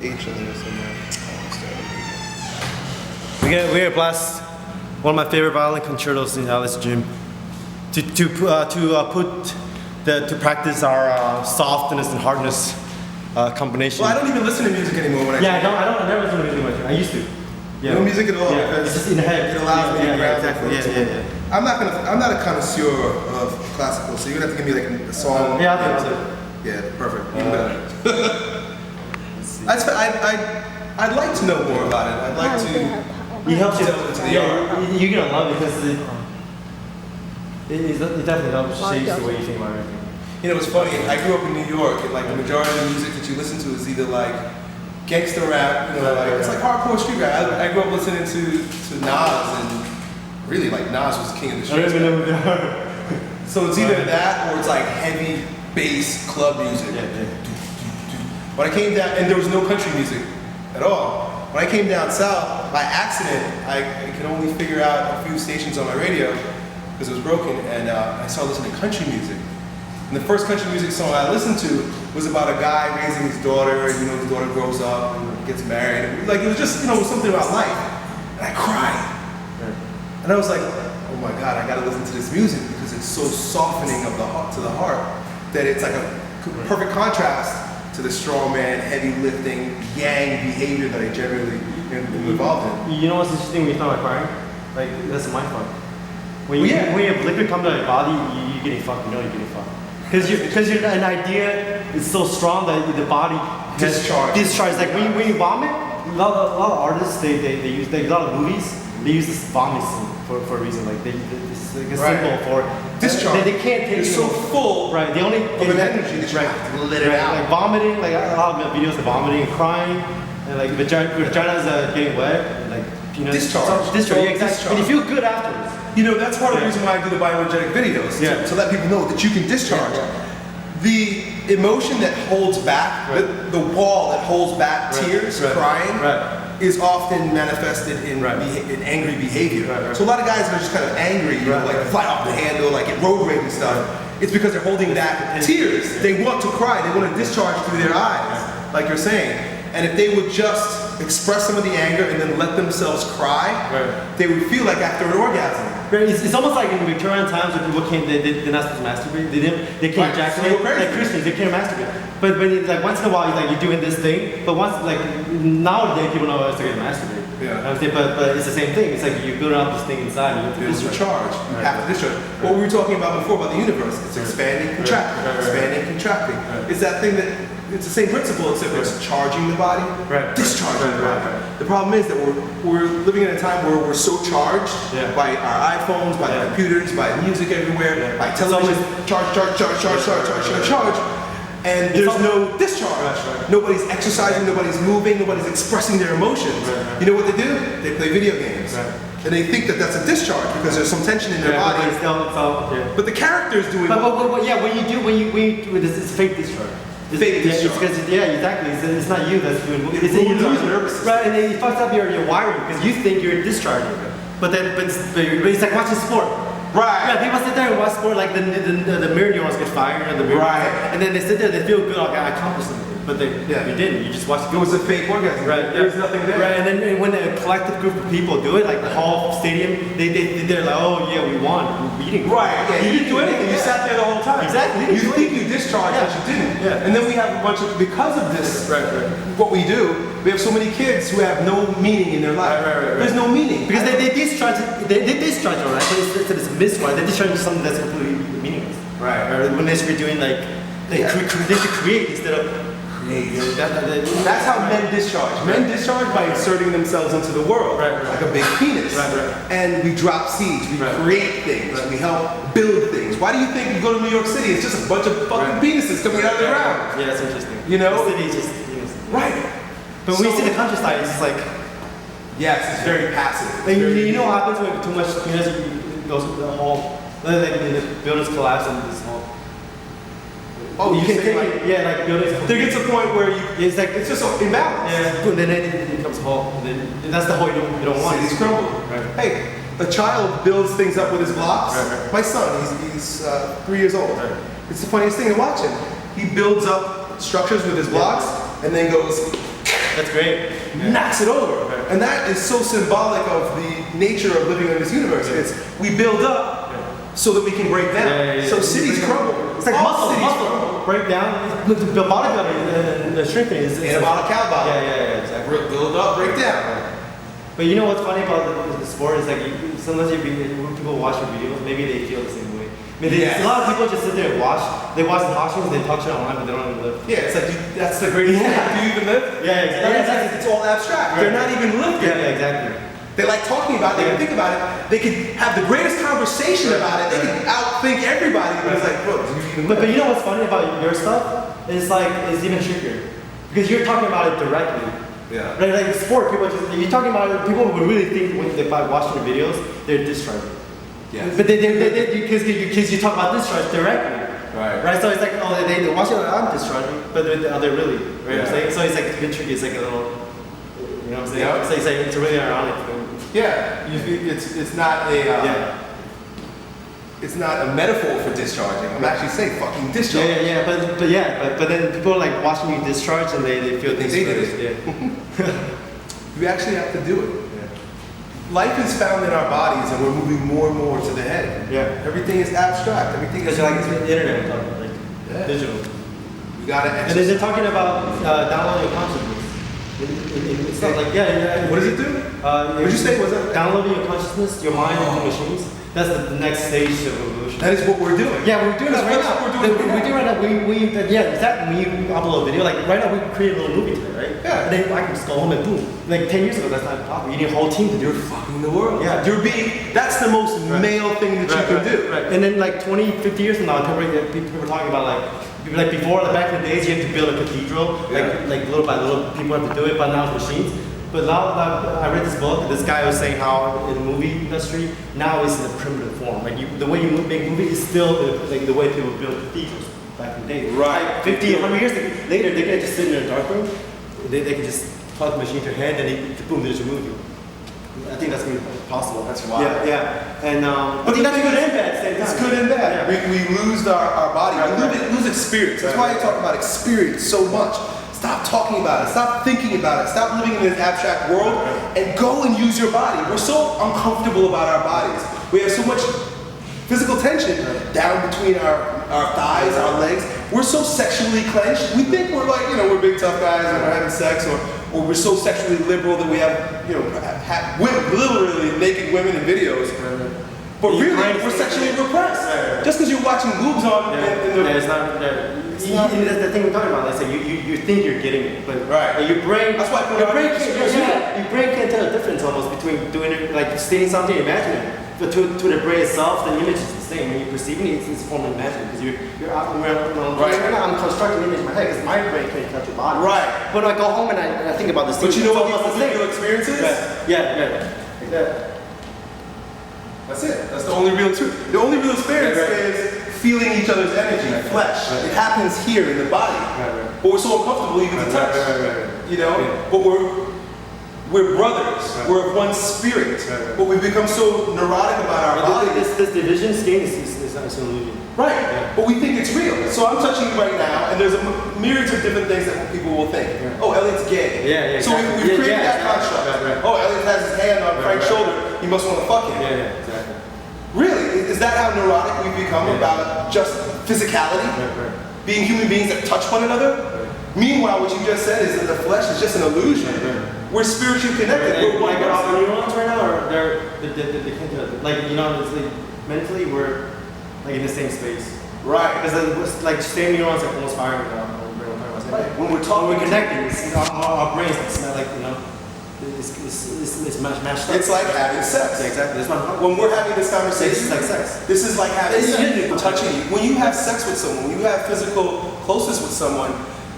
H in there somewhere. We're gonna blast one of my favorite violin concertos in Alice Gym to practice our softness and hardness combination. Well, I don't even listen to music anymore when I never listen to music much. I used to. Yeah. No music at all. Yeah, Because it's just in the head. It allows me to grab exactly. Yeah. I'm not a connoisseur of classical, so you're gonna have to give me like a song. I'll do it. Yeah, perfect. Even better. I'd like to know more about it. I'd like to. It helps you. delve into the art. You're gonna love it because it definitely helps shape the way you think about everything. You know, it's funny. I grew up in New York, and like the majority of the music that you listen to is either like gangster rap, it's like hardcore street rap. I grew up listening to Nas, and really like Nas was the king of the streets. I don't even know who they are. So it's either that or it's like heavy bass club music. When I came down, and there was no country music at all. When I came down south, by accident, I could only figure out a few stations on my radio because it was broken, and I started listening to country music. And the first country music song I listened to was about a guy raising his daughter, and his daughter grows up and gets married. And it was just, something about life. And I cried. And I was like, oh my God, I gotta listen to this music because it's so softening of the heart to the heart that it's like a perfect contrast to the strongman, heavy lifting, gang behavior that I generally am involved in. You know what's interesting when you start crying? Like, that's my fun. When you have liquid come to your body, you're getting fucked. You know you're getting fucked. Because an idea is so strong that the body discharge. Like when you vomit, a lot of artists they use a lot of movies. They use this vomit scene for a reason. Like it's like a symbol for discharge. They can't take. It's so full. Right. They only of an energy that you have to let it out. Like vomiting. Like a lot of videos of vomiting and crying, and like vaginas getting wet. Like discharge. Discharge. Yeah, exactly. And you feel good afterwards. That's part of the reason why I do the bioenergetic videos, to let people know that you can discharge. The emotion that holds back, the wall that holds back tears, crying, is often manifested in angry behavior. So a lot of guys are just kind of angry, like fly off the handle, like get road rage and stuff. It's because they're holding back tears. They want to cry, they want to discharge through their eyes, like you're saying. And if they would just express some of the anger and then let themselves cry, they would feel like after an orgasm. It's almost like in Victorian times when people came, they're not supposed to masturbate. They can't ejaculate. Like Christians, they can't masturbate. But when it's like once in a while, you're doing this thing. But once nowadays, people know it's to masturbate. But it's the same thing. It's like you're building up this thing inside. You have to discharge. You have to discharge. What we were talking about before about the universe, it's expanding, contracting, expanding, contracting. It's that thing that. It's the same principle, except it's charging the body, discharging the body. The problem is that we're living in a time where we're so charged by our iPhones, by the computers, by music everywhere, by television. Charge. And there's no discharge. Nobody's exercising, nobody's moving, nobody's expressing their emotions. You know what they do? They play video games. And they think that that's a discharge because there's some tension in their body. But the character's doing it's fake discharge. Fake discharge. Exactly. It's not you that's doing it. It's you lose nervous system. Right, and then you fucked up your wiring because you think you're discharging. But it's like watching sport. Right. Yeah, people sit there and watch sport like the mirror neurons get fired and and then they sit there, they feel good, like I accomplished something. But you didn't. You just watched. It was a fake orgasm. There's nothing there. Right, and then when a collective group of people do it, like the whole stadium, they're like, oh yeah, we won, we're beating. Right. Yeah, you didn't do anything. You sat there the whole time. Exactly. You think you discharged, but you didn't. And then we have a bunch of because of this. What we do, we have so many kids who have no meaning in their life. There's no meaning because they discharge. They discharge, all right? But it's a misfire. They discharge something that's completely meaningless. Right. When they should be doing like they should create instead of. That's how men discharge. Men discharge by inserting themselves into the world, like a big penis. And we drop seeds, we create things, we help build things. Why do you think you go to New York City? It's just a bunch of fucking penises coming out of the ground. Yeah, that's interesting. The city is just But when you see the countryside, it's just like it's very passive. And you know what happens when too much penis goes to the whole the buildings collapse and this whole. You can take like buildings. There gets a point where it's just imbalance. And then it becomes a hole. And then that's the hole you don't want. Cities crumble. Hey, a child builds things up with his blocks. My son, he's 3 years old. It's the funniest thing to watch him. He builds up structures with his blocks and then goes That's great. knocks it over. Right. And that is so symbolic of the nature of living in this universe. Yeah. It's we build up so that we can break down. So cities crumble. It's like All cities muscle break down. The bodybuilding and the strengthening is anabolic cow body. Yeah, exactly. Build up, break down. But you know what's funny about the sport is like sometimes when people watch your videos, maybe they feel the same way. I mean, a lot of people just sit there and watch. They watch the costumes, they touch it online, but they don't even live. Yeah, it's like that's the greatest thing. Do you even live? Yeah, exactly. It's all abstract. They're not even lived yet. Yeah, exactly. They like talking about it, they can think about it, they could have the greatest conversation about it, they can outthink everybody, but it's like, bro, do you even But you know what's funny about your stuff? It's even trickier. Because you're talking about it directly. Yeah. Right, like sport, people just, if you're talking about it, people would really think when they by watching your videos, they're discharging. Yes. But because you talk about discharge directly. Right, so it's like, oh, they watch it, I'm discharging, but they're really, right? Yeah. I'm saying? So it's like a bit tricky, it's like a little, you know what I'm saying? Yeah. So it's really ironic. Yeah, it's not a it's not a metaphor for discharging. I'm actually saying fucking discharge. But then people are like watching you discharge and they feel They did discouraged. it. You actually have to do it. Life is found in our bodies, and we're moving more and more to the head. Yeah. Everything is abstract. Everything is Because like the internet, like digital. You gotta. And then they're talking about downloading your consciousness. It's not like What does it do? What did you say? Was that? Downloading your consciousness, your mind into machines. That's the next stage of evolution. That is what we're doing. Yeah, we're doing this right now. We're doing right now. Exactly. When you upload a video, like right now, we create a little movie today, right? Yeah. And then I can just go home and boom. Like 10 years ago, that's not possible. You need a whole team to do it. Fucking the world. Yeah. That's the most male thing that you can do. Right. And then like 20, 50 years from now, people are talking about like before, like back in the days, you had to build a cathedral, like little by little, people have to do it, but now it's machines. But now I read this book, this guy was saying how in the movie industry, now it's in a primitive form. Like the way you make movies is still like the way people build cathedrals back in the day. Right. Like 50, 100 years later, they can just sit in a dark room, they can just plug the machine to your head and boom, there's a movie. I think that's going to be possible. That's wild. Yeah. And I think that's good and bad. At the same time. It's good and bad. Yeah. We lose our body. Right. We lose experience. That's why I talk about experience so much. Stop talking about it. Stop thinking about it. Stop living in this abstract world and go and use your body. We're so uncomfortable about our bodies. We have so much physical tension down between our thighs, our legs. We're so sexually clenched. We think we're like, we're big tough guys and we're having sex, or we're so sexually liberal that we have, literally naked women in videos. But really, we're sexually repressed. Just because you're watching boobs on in the... It's not... That's the thing we're talking about. Like, so you think you're getting it, but your brain. That's why your brain can't tell the difference almost between doing it, like stating something imaginary. But to the brain itself, the image is the same. When you're perceiving it, it's a form of imaginary because you're out. Right now, I'm constructing an image in my head because my brain can't touch your body. Right. But when I go home and I think about this. But you know what the real experience is? Like that. That's it. That's the only real experience. The only real experience is feeling each other's energy, flesh. It happens here in the body. But we're so uncomfortable even to touch. But we're brothers. We're of one spirit. But we become so neurotic about our body. This division scheme is an illusion. Right. But we think it's real. So I'm touching you right now, and there's a myriad of different things that people will think. Oh, Elliot's gay. So we've created that construct. Oh, Elliot has his hand on Frank's shoulder. He must want to fuck him. Exactly. Really? Is that how neurotic we've become about just physicality? Being human beings that touch one another? Meanwhile, what you just said is that the flesh is just an illusion. We're spiritually connected. We're one like our person. neurons right now, or they can't do it. Like, it's like mentally we're like in the same space. Right. Because like same neurons are almost firing now. When we're talking, we're connecting. Our brains smell like it's matched up. It's like having sex. Yeah, exactly. That's what when we're having this conversation, this is like sex. This is like having sex. Touching you. When you have sex with someone, when you have physical closeness with someone,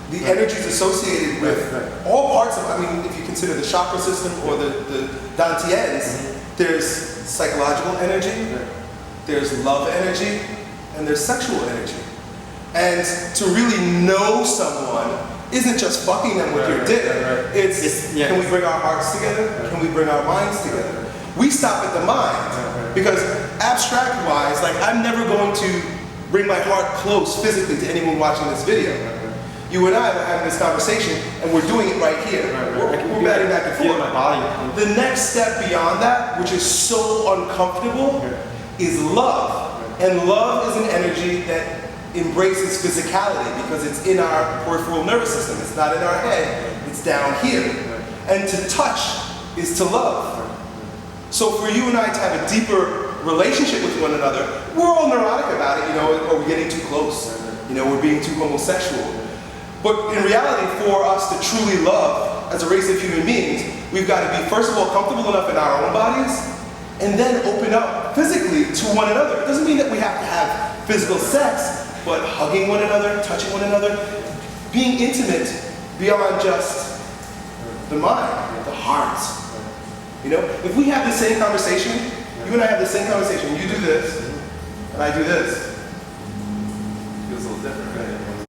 the energies associated with all parts of, if you consider the chakra system or the dantians, there's psychological energy, there's love energy, and there's sexual energy. And to really know someone isn't just fucking them with your dick. Can we bring our hearts together? Can we bring our minds together? We stop at the mind because abstract-wise, like I'm never going to bring my heart close physically to anyone watching this video. You and I were having this conversation, and we're doing it right here. We're batting back and Feel forth. my body. The next step beyond that, which is so uncomfortable, is love. And love is an energy that embraces physicality because it's in our peripheral nervous system. It's not in our head, it's down here. And to touch is to love. So for you and I to have a deeper relationship with one another, we're all neurotic about it, or we're getting too close, we're being too homosexual. But in reality, for us to truly love as a race of human beings, we've got to be, first of all, comfortable enough in our own bodies, and then open up physically to one another. It doesn't mean that we have to have physical sex, but hugging one another, touching one another, being intimate beyond just the mind, the heart. If we have the same conversation, you and I have the same conversation, you do this, and I do this, it feels a little different, right?